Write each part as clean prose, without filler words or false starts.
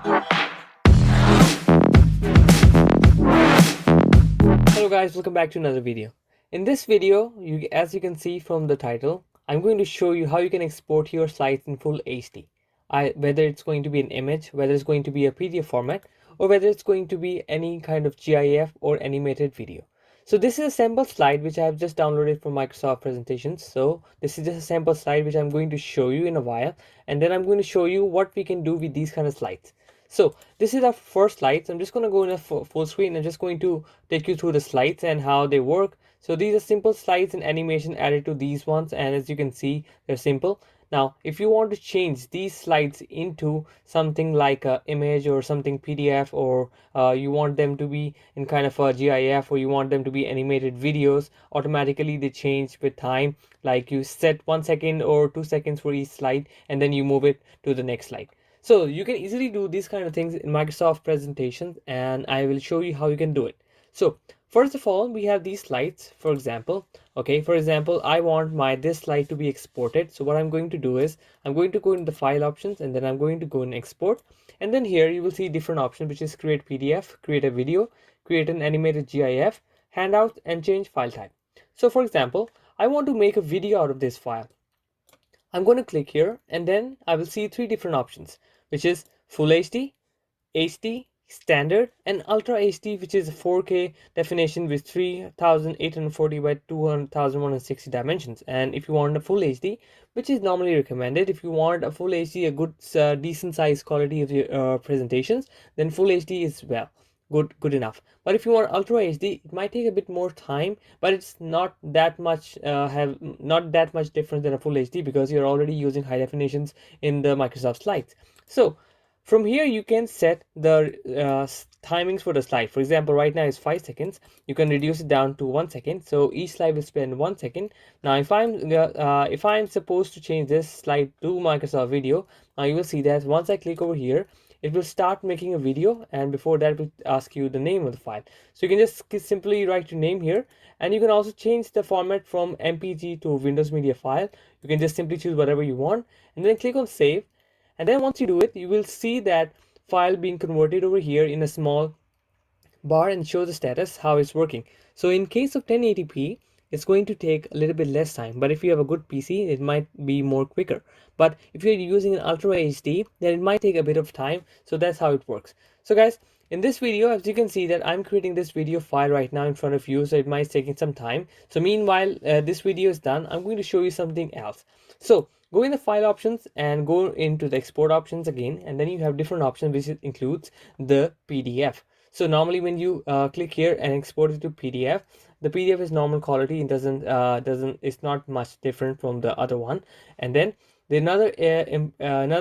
Hello guys, welcome back to another video. In this video, as you can see from the title, I'm going to show you how you can export your slides in full HD. Whether it's going to be an image, whether it's going to be a PDF format, or whether it's going to be any kind of GIF or animated video. So this is a sample slide which I have just downloaded from Microsoft Presentations. So this is just a sample slide which I'm going to show you in a while, and then I'm going to show you what we can do with these kind of slides. So this is our first slides. I'm just going to go in a full screen. I'm just going to take you through the slides and how they work. So these are simple slides and animation added to these ones, and as you can see, they're simple. Now, if you want to change these slides into something like a image or something PDF, or you want them to be in kind of a GIF, or you want them to be animated videos, automatically they change with time. Like you set 1 second or 2 seconds for each slide, and then you move it to the next slide. So you can easily do these kind of things in Microsoft presentations, and I will show you how you can do it. So first of all, we have these slides, for example. Okay, for example, I want this slide to be exported. So what I'm going to do is I'm going to go into the file options, and then I'm going to go in export. And then here you will see different options, which is create PDF, create a video, create an animated GIF, handout, and change file type. So for example, I want to make a video out of this file. I'm going to click here, and then I will see three different options, which is Full HD, HD, Standard, and Ultra HD, which is a 4K definition with 3840 by 2160 dimensions. And if you want a Full HD, which is normally recommended, if you want a Full HD, a good decent size quality of your presentations, then Full HD is good enough. But if you want Ultra HD, it might take a bit more time, but it's not that much not that much different than a Full HD, because you're already using high definitions in the Microsoft slides. So from here you can set the timings for the slide. For example, right now it's 5 seconds. You can reduce it down to 1 second, so each slide will spend 1 second. Now if I'm supposed to change this slide to Microsoft Video, now you will see that once I click over here, it will start making a video, and before that it will ask you the name of the file. So you can just simply write your name here, and you can also change the format from MPG to Windows Media File. You can just simply choose whatever you want, and then click on save. And then once you do it, you will see that file being converted over here in a small bar and show the status, how it's working. So in case of 1080p, it's going to take a little bit less time, but if you have a good PC, it might be more quicker. But if you're using an Ultra HD, then it might take a bit of time. So that's how it works. So guys, in this video, as you can see that I'm creating this video file right now in front of you, so it might take some time. So meanwhile, this video is done, I'm going to show you something else. So go in the file options and go into the export options again, and then you have different options, which includes the PDF. So normally when you click here and export it to PDF, the PDF is normal quality. It doesn't it's not much different from the other one. And then another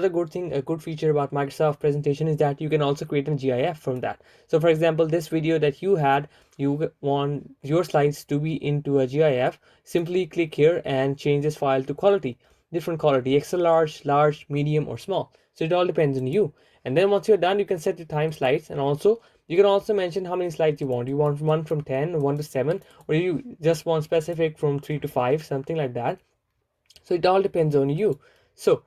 good thing, a good feature about Microsoft presentation is that you can also create a GIF from that. So for example, this video that you had, you want your slides to be into a GIF, simply click here and change this file to quality, different quality, extra large, medium, or small. So it all depends on you. And then once you're done, you can set the time slides, and also you can also mention how many slides you want. You want 1 from 10, 1 to 7, or you just want specific from 3 to 5, something like that. So it all depends on you. So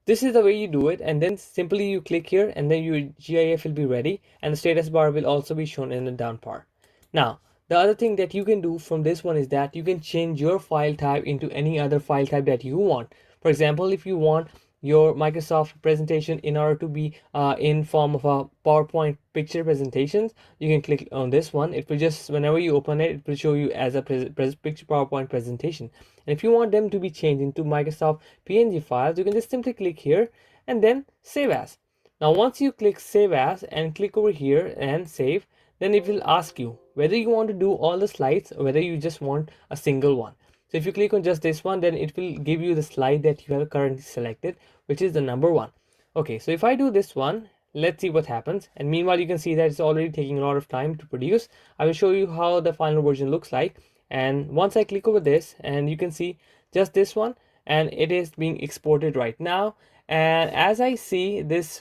this is the way you do it, and then simply you click here, and then your GIF will be ready, and the status bar will also be shown in the down part. Now the other thing that you can do from this one is that you can change your file type into any other file type that you want. For example, if you want your Microsoft presentation in order to be in form of a PowerPoint picture presentations, you can click on this one. It will just, whenever you open it, it will show you as a picture PowerPoint presentation. And if you want them to be changed into Microsoft PNG files, you can just simply click here and then save as. Now once you click save as and click over here and save, then it will ask you whether you want to do all the slides or whether you just want a single one. So if you click on just this one, then it will give you the slide that you have currently selected, which is the number 1. Okay, so if I do this one, let's see what happens. And meanwhile, you can see that it's already taking a lot of time to produce. I will show you how the final version looks like. And once I click over this, and you can see just this one, and it is being exported right now. And as I see, this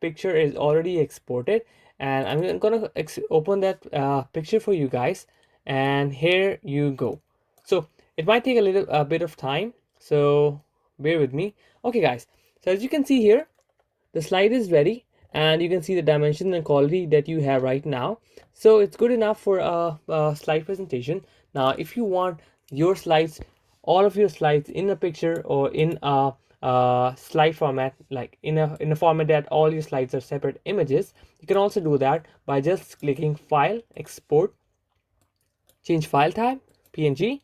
picture is already exported, and I'm gonna open that picture for you guys, and here you go. So it might take a bit of time, so bear with me. Okay guys, so as you can see here, the slide is ready, and you can see the dimension and quality that you have right now. So it's good enough for a slide presentation. Now if you want your slides, all of your slides in a picture or in a slide format, like in a format that all your slides are separate images, you can also do that by just clicking File, Export, change file type, PNG,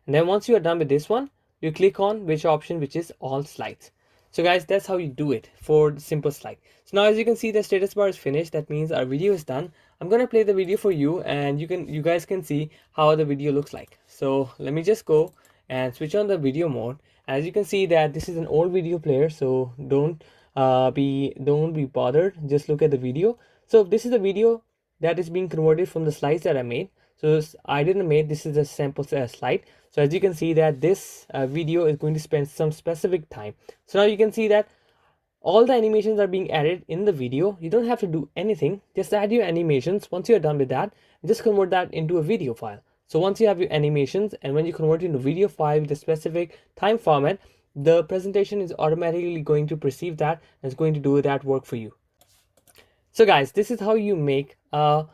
and then once you are done with this one, you click on which option, which is all slides. So guys, that's how you do it for the simple slide. So now as you can see, the status bar is finished. That means our video is done. I'm gonna play the video for you, and you guys can see how the video looks like. So let me just go and switch on the video mode. As you can see that this is an old video player, so don't be bothered. Just look at the video. So this is the video that is being converted from the slides that I made. So I didn't make, this is a sample slide. So as you can see that this video is going to spend some specific time. So now you can see that all the animations are being added in the video. You don't have to do anything, just add your animations. Once you're done with that, just convert that into a video file. So once you have your animations, and when you convert it into video file with a specific time format, the presentation is automatically going to perceive that and is going to do that work for you. So guys, this is how you make a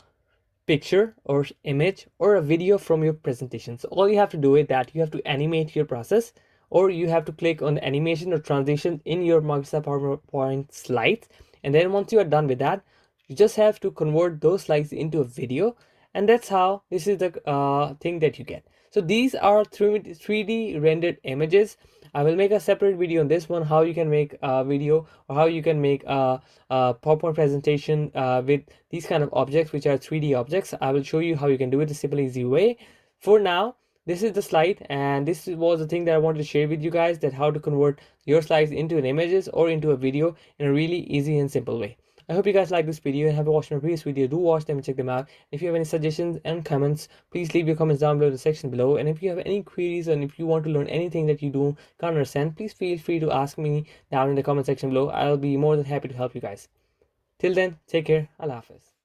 picture or image or a video from your presentation. So all you have to do is that you have to animate your process, or you have to click on the animation or transition in your Microsoft PowerPoint slides. And then once you are done with that, you just have to convert those slides into a video. And that's how this is the thing that you get. So these are 3D rendered images. I will make a separate video on this one, how you can make a video or how you can make a PowerPoint presentation with these kind of objects, which are 3D objects. I will show you how you can do it a simple, easy way. For now, this is the slide, and this was the thing that I wanted to share with you guys, that how to convert your slides into an images or into a video in a really easy and simple way. I hope you guys like this video and have watched my previous video. Do watch them and check them out. If you have any suggestions and comments, please leave your comments down below in the section below. And if you have any queries and if you want to learn anything that you can't understand, please feel free to ask me down in the comment section below. I'll be more than happy to help you guys. Till then, take care. Allah Hafiz.